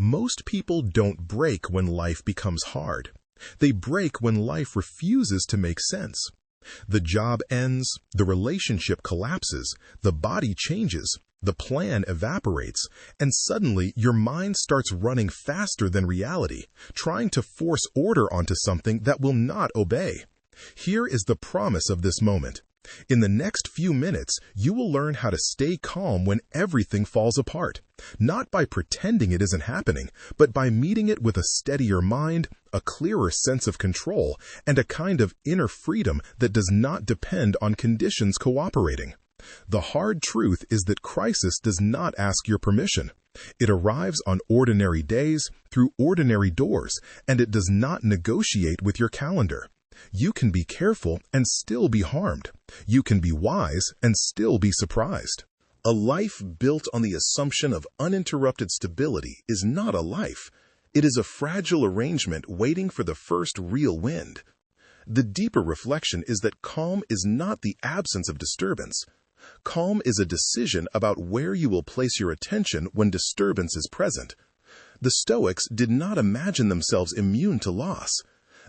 Most people don't break when life becomes hard. They break when life refuses to make sense. The job ends, the relationship collapses, the body changes, the plan evaporates, and suddenly your mind starts running faster than reality, trying to force order onto something that will not obey. Here is the promise of this moment. In the next few minutes, you will learn how to stay calm when everything falls apart, not by pretending it isn't happening, but by meeting it with a steadier mind, a clearer sense of control, and a kind of inner freedom that does not depend on conditions cooperating. The hard truth is that crisis does not ask your permission. It arrives on ordinary days, through ordinary doors, and it does not negotiate with your calendar. You can be careful and still be harmed. You can be wise and still be surprised. A life built on the assumption of uninterrupted stability is not a life. It is a fragile arrangement waiting for the first real wind. The deeper reflection is that calm is not the absence of disturbance. Calm is a decision about where you will place your attention when disturbance is present. The Stoics did not imagine themselves immune to loss.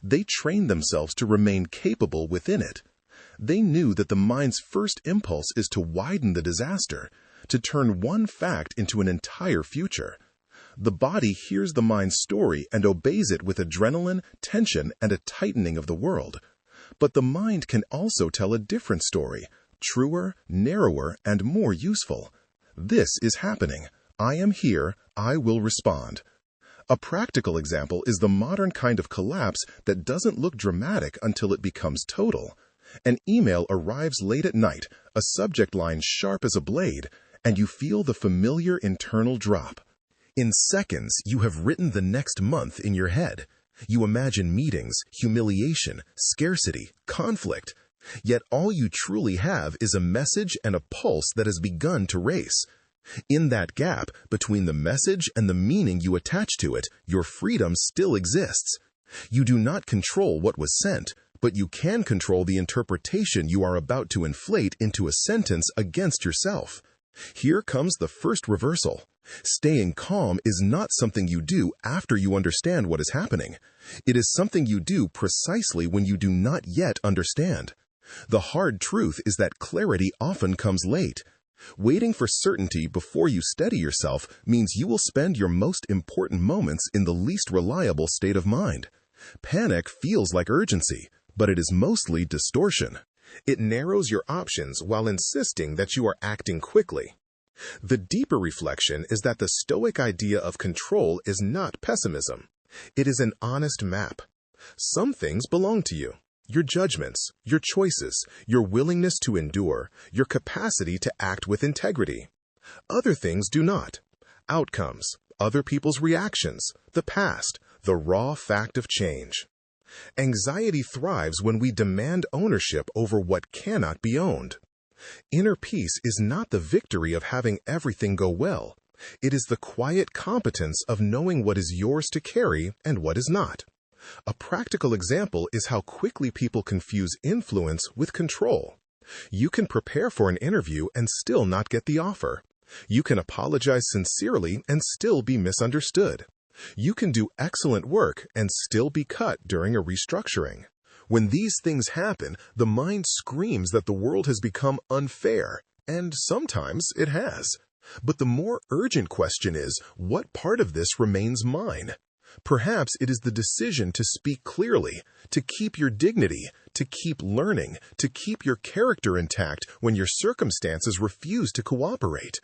They trained themselves to remain capable within it. They knew that the mind's first impulse is to widen the disaster, to turn one fact into an entire future. The body hears the mind's story and obeys it with adrenaline, tension, and a tightening of the world. But the mind can also tell a different story, truer, narrower, and more useful. This is happening. I am here. I will respond. A practical example is the modern kind of collapse that doesn't look dramatic until it becomes total. An email arrives late at night, a subject line sharp as a blade, and you feel the familiar internal drop. In seconds, you have written the next month in your head. You imagine meetings, humiliation, scarcity, conflict. Yet all you truly have is a message and a pulse that has begun to race. In that gap between the message and the meaning you attach to it, your freedom still exists. You do not control what was sent, but you can control the interpretation you are about to inflate into a sentence against yourself. Here comes the first reversal. Staying calm is not something you do after you understand what is happening. It is something you do precisely when you do not yet understand. The hard truth is that clarity often comes late. Waiting for certainty before you steady yourself means you will spend your most important moments in the least reliable state of mind. Panic feels like urgency, but it is mostly distortion. It narrows your options while insisting that you are acting quickly. The deeper reflection is that the Stoic idea of control is not pessimism. It is an honest map. Some things belong to you. Your judgments, your choices, your willingness to endure, your capacity to act with integrity. Other things do not. Outcomes, other people's reactions, the past, the raw fact of change. Anxiety thrives when we demand ownership over what cannot be owned. Inner peace is not the victory of having everything go well. It is the quiet competence of knowing what is yours to carry and what is not. A practical example is how quickly people confuse influence with control. You can prepare for an interview and still not get the offer. You can apologize sincerely and still be misunderstood. You can do excellent work and still be cut during a restructuring. When these things happen, the mind screams that the world has become unfair, and sometimes it has. But the more urgent question is, what part of this remains mine? Perhaps it is the decision to speak clearly, to keep your dignity, to keep learning, to keep your character intact when your circumstances refuse to cooperate.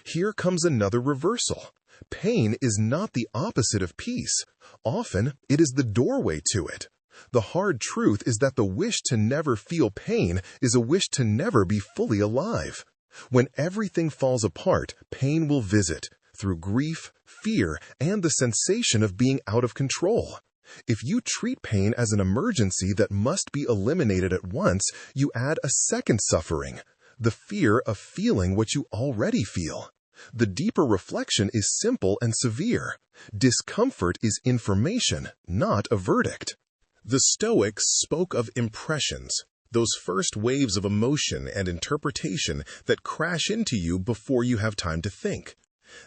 Here comes another reversal. Pain is not the opposite of peace. Often, it is the doorway to it. The hard truth is that the wish to never feel pain is a wish to never be fully alive. When everything falls apart, pain will visit, through grief, fear, and the sensation of being out of control. If you treat pain as an emergency that must be eliminated at once, you add a second suffering, the fear of feeling what you already feel. The deeper reflection is simple and severe. Discomfort is information, not a verdict. The Stoics spoke of impressions, those first waves of emotion and interpretation that crash into you before you have time to think.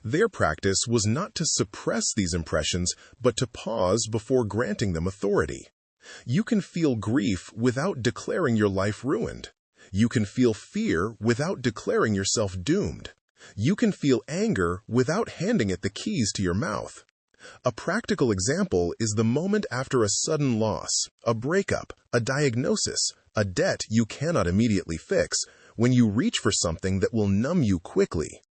Their practice was not to suppress these impressions, but to pause before granting them authority. You can feel grief without declaring your life ruined. You can feel fear without declaring yourself doomed. You can feel anger without handing it the keys to your mouth. A practical example is the moment after a sudden loss, a breakup, a diagnosis, a debt you cannot immediately fix, when you reach for something that will numb you quickly.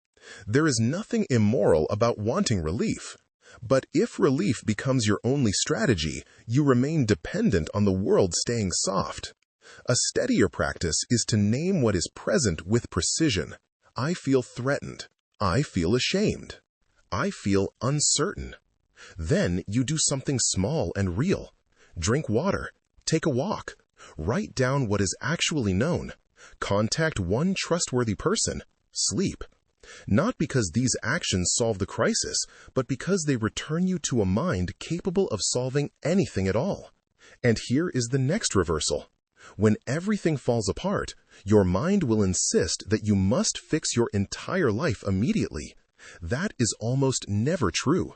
There is nothing immoral about wanting relief. But if relief becomes your only strategy, you remain dependent on the world staying soft. A steadier practice is to name what is present with precision. I feel threatened. I feel ashamed. I feel uncertain. Then you do something small and real. Drink water. Take a walk. Write down what is actually known. Contact one trustworthy person. Sleep. Not because these actions solve the crisis, but because they return you to a mind capable of solving anything at all. And here is the next reversal. When everything falls apart, your mind will insist that you must fix your entire life immediately. That is almost never true.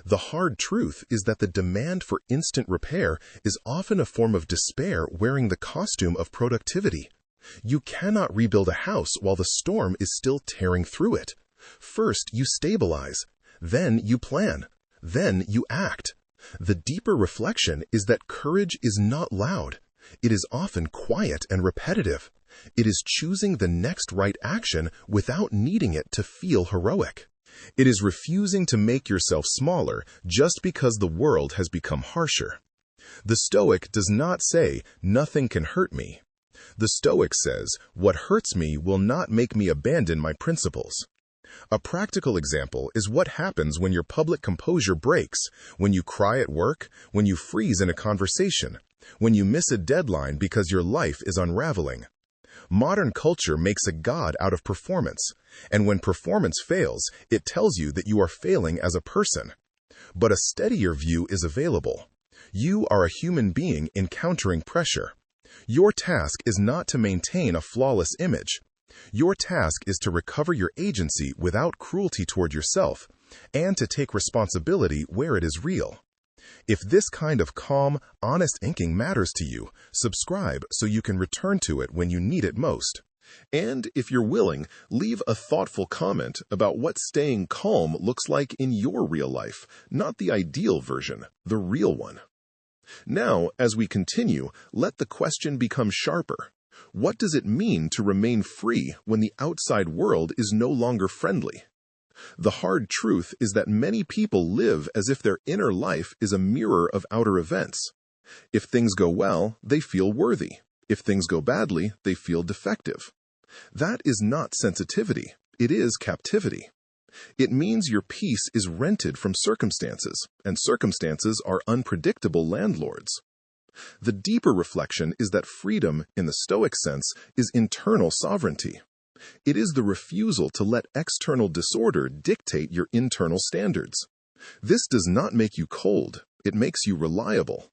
The hard truth is that the demand for instant repair is often a form of despair wearing the costume of productivity. You cannot rebuild a house while the storm is still tearing through it. First, you stabilize. Then you plan. Then you act. The deeper reflection is that courage is not loud. It is often quiet and repetitive. It is choosing the next right action without needing it to feel heroic. It is refusing to make yourself smaller just because the world has become harsher. The Stoic does not say, "Nothing can hurt me." The Stoic says, "What hurts me will not make me abandon my principles." A practical example is what happens when your public composure breaks, when you cry at work, when you freeze in a conversation, when you miss a deadline because your life is unraveling. Modern culture makes a god out of performance, and when performance fails, it tells you that you are failing as a person. But a steadier view is available. You are a human being encountering pressure. Your task is not to maintain a flawless image. Your task is to recover your agency without cruelty toward yourself, and to take responsibility where it is real. If this kind of calm, honest inking matters to you, subscribe so you can return to it when you need it most. And if you're willing, leave a thoughtful comment about what staying calm looks like in your real life, not the ideal version, the real one. Now, as we continue, let the question become sharper. What does it mean to remain free when the outside world is no longer friendly? The hard truth is that many people live as if their inner life is a mirror of outer events. If things go well, they feel worthy. If things go badly, they feel defective. That is not sensitivity. It is captivity. It means your peace is rented from circumstances, and circumstances are unpredictable landlords. The deeper reflection is that freedom, in the Stoic sense, is internal sovereignty. It is the refusal to let external disorder dictate your internal standards. This does not make you cold. It makes you reliable.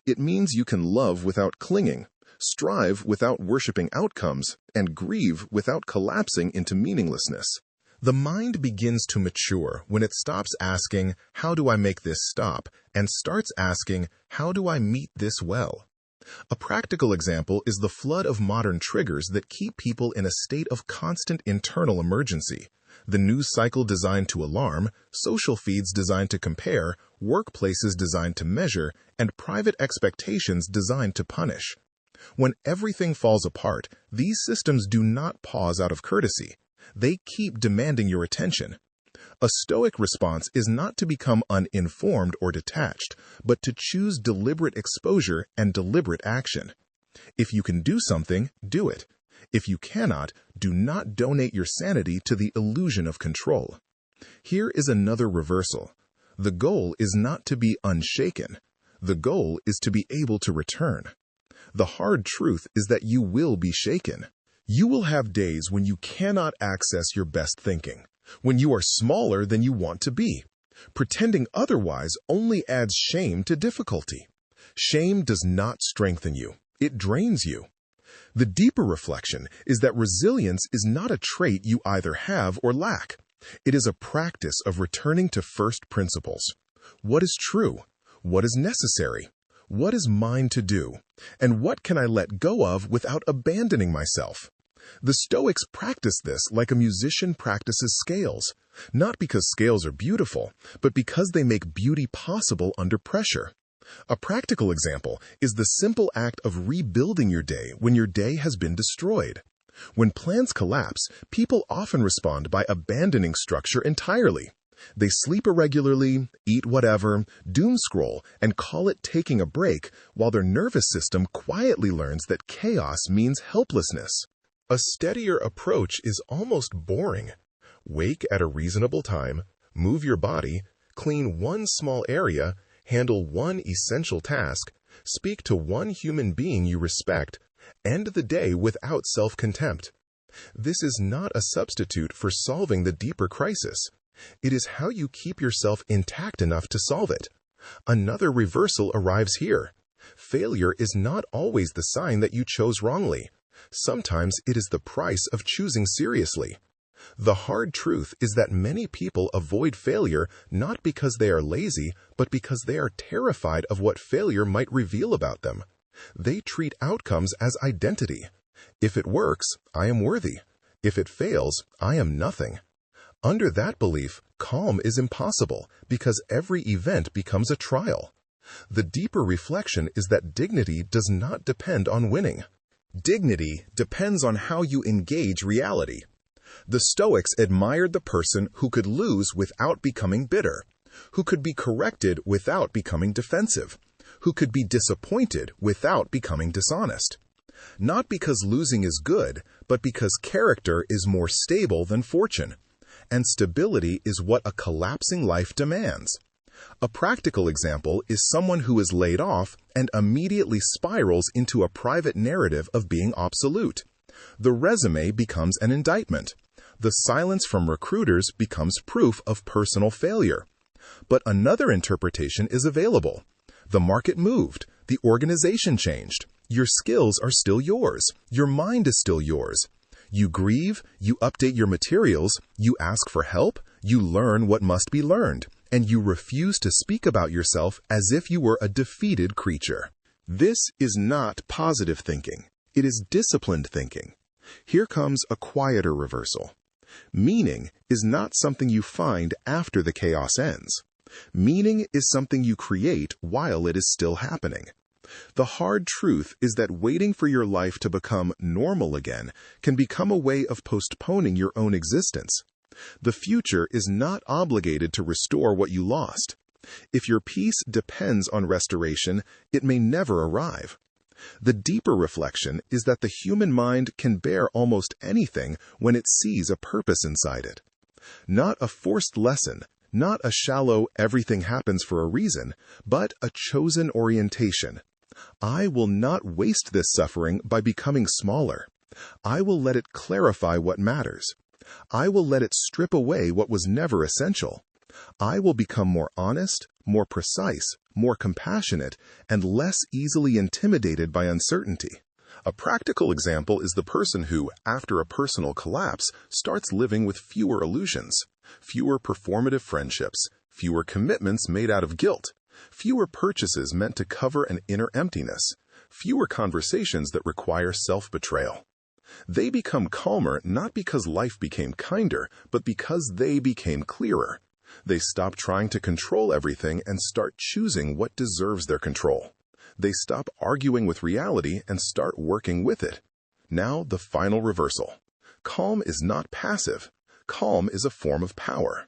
It means you can love without clinging, strive without worshiping outcomes, and grieve without collapsing into meaninglessness. The mind begins to mature when it stops asking, "How do I make this stop?" and starts asking, "How do I meet this well?" A practical example is the flood of modern triggers that keep people in a state of constant internal emergency. The news cycle designed to alarm, social feeds designed to compare, workplaces designed to measure, and private expectations designed to punish. When everything falls apart, these systems do not pause out of courtesy. They keep demanding your attention. A Stoic response is not to become uninformed or detached, but to choose deliberate exposure and deliberate action. If you can do something, do it. If you cannot, do not donate your sanity to the illusion of control. Here is another reversal. The goal is not to be unshaken. The goal is to be able to return. The hard truth is that you will be shaken. You will have days when you cannot access your best thinking, when you are smaller than you want to be. Pretending otherwise only adds shame to difficulty. Shame does not strengthen you. It drains you. The deeper reflection is that resilience is not a trait you either have or lack. It is a practice of returning to first principles. What is true? What is necessary? What is mine to do? And what can I let go of without abandoning myself? The Stoics practice this like a musician practices scales, not because scales are beautiful, but because they make beauty possible under pressure. A practical example is the simple act of rebuilding your day when your day has been destroyed. When plans collapse, people often respond by abandoning structure entirely. They sleep irregularly, eat whatever, doom scroll, and call it taking a break, while their nervous system quietly learns that chaos means helplessness. A steadier approach is almost boring. Wake at a reasonable time, move your body, clean one small area, handle one essential task, speak to one human being you respect, end the day without self-contempt. This is not a substitute for solving the deeper crisis. It is how you keep yourself intact enough to solve it. Another reversal arrives here. Failure is not always the sign that you chose wrongly. Sometimes it is the price of choosing seriously. The hard truth is that many people avoid failure not because they are lazy, but because they are terrified of what failure might reveal about them. They treat outcomes as identity. If it works, I am worthy. If it fails, I am nothing. Under that belief, calm is impossible because every event becomes a trial. The deeper reflection is that dignity does not depend on winning. Dignity depends on how you engage reality. The Stoics admired the person who could lose without becoming bitter, who could be corrected without becoming defensive, who could be disappointed without becoming dishonest. Not because losing is good, but because character is more stable than fortune. And stability is what a collapsing life demands. A practical example is someone who is laid off and immediately spirals into a private narrative of being obsolete. The resume becomes an indictment. The silence from recruiters becomes proof of personal failure. But another interpretation is available. The market moved. The organization changed. Your skills are still yours. Your mind is still yours. You grieve, you update your materials, you ask for help, you learn what must be learned, and you refuse to speak about yourself as if you were a defeated creature. This is not positive thinking. It is disciplined thinking. Here comes a quieter reversal. Meaning is not something you find after the chaos ends. Meaning is something you create while it is still happening. The hard truth is that waiting for your life to become normal again can become a way of postponing your own existence. The future is not obligated to restore what you lost. If your peace depends on restoration, it may never arrive. The deeper reflection is that the human mind can bear almost anything when it sees a purpose inside it. Not a forced lesson, not a shallow everything happens for a reason, but a chosen orientation. I will not waste this suffering by becoming smaller. I will let it clarify what matters. I will let it strip away what was never essential. I will become more honest, more precise, more compassionate, and less easily intimidated by uncertainty. A practical example is the person who, after a personal collapse, starts living with fewer illusions, fewer performative friendships, fewer commitments made out of guilt, fewer purchases meant to cover an inner emptiness, fewer conversations that require self-betrayal. They become calmer not because life became kinder, but because they became clearer. They stop trying to control everything and start choosing what deserves their control. They stop arguing with reality and start working with it. Now the final reversal. Calm is not passive. Calm is a form of power.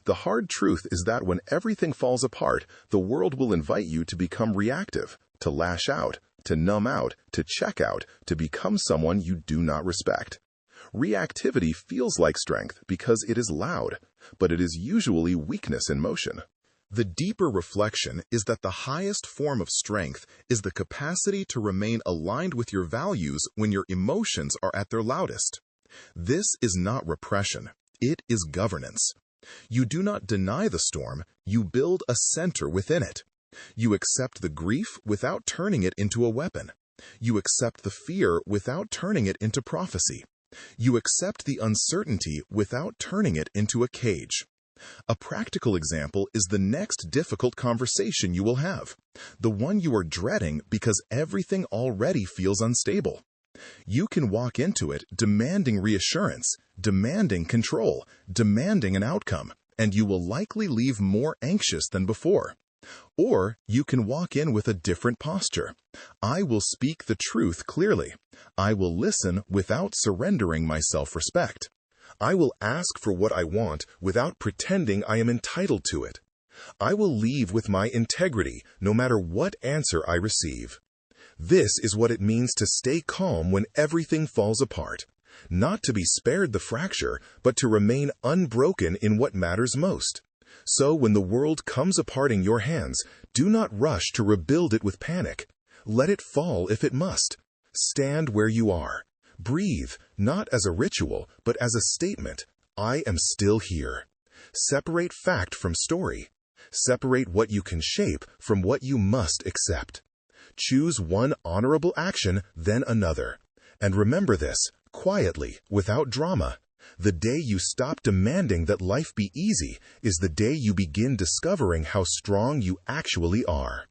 The hard truth is that when everything falls apart, the world will invite you to become reactive, to lash out, to numb out, to check out, to become someone you do not respect. Reactivity feels like strength because it is loud, but it is usually weakness in motion. The deeper reflection is that the highest form of strength is the capacity to remain aligned with your values when your emotions are at their loudest. This is not repression, it is governance. You do not deny the storm, you build a center within it. You accept the grief without turning it into a weapon. You accept the fear without turning it into prophecy. You accept the uncertainty without turning it into a cage. A practical example is the next difficult conversation you will have, the one you are dreading because everything already feels unstable. You can walk into it demanding reassurance, demanding control, demanding an outcome, and you will likely leave more anxious than before. Or you can walk in with a different posture. I will speak the truth clearly. I will listen without surrendering my self-respect. I will ask for what I want without pretending I am entitled to it. I will leave with my integrity no matter what answer I receive. This is what it means to stay calm when everything falls apart. Not to be spared the fracture, but to remain unbroken in what matters most. So when the world comes apart in your hands, do not rush to rebuild it with panic. Let it fall if it must. Stand where you are. Breathe, not as a ritual, but as a statement. I am still here. Separate fact from story. Separate what you can shape from what you must accept. Choose one honorable action, then another. And remember this, quietly, without drama. The day you stop demanding that life be easy is the day you begin discovering how strong you actually are.